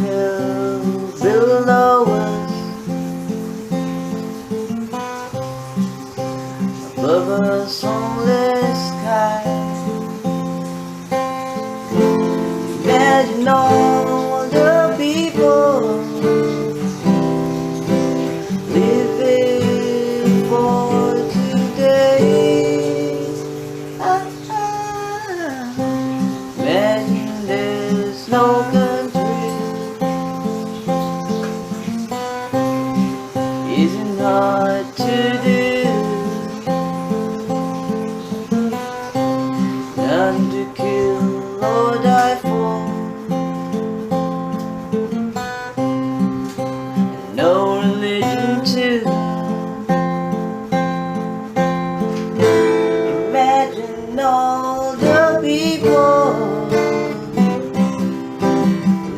hills below us, above us only sky. Imagine all the people living for today. Imagine there's no country. Isn't hard to do. None to kill or die for, and no religion too. Imagine all the people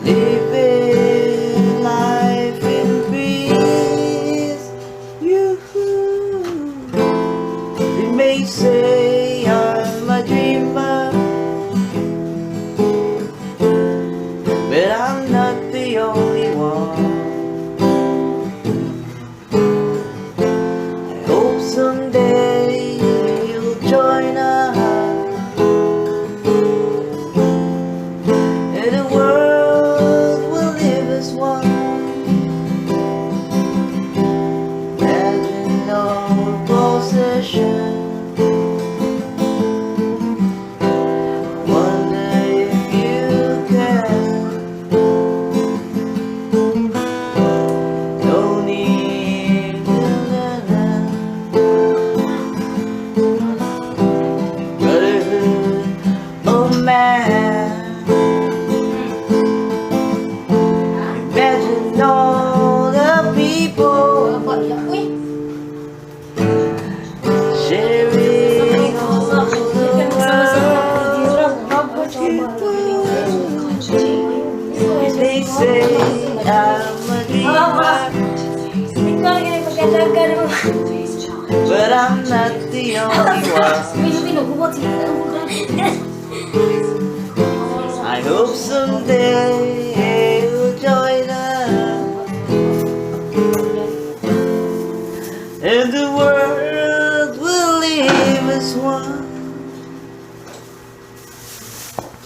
living life in peace. They may say I'm a dreamer, but I'm not the only one. I hope someday you'll join us, and the world will live as one. Imagine no possession. Imagine all the people sharing all the world. They say I'm a dreamer, but I'm not the only one. I hope someday you'll join us, and the world will live as one.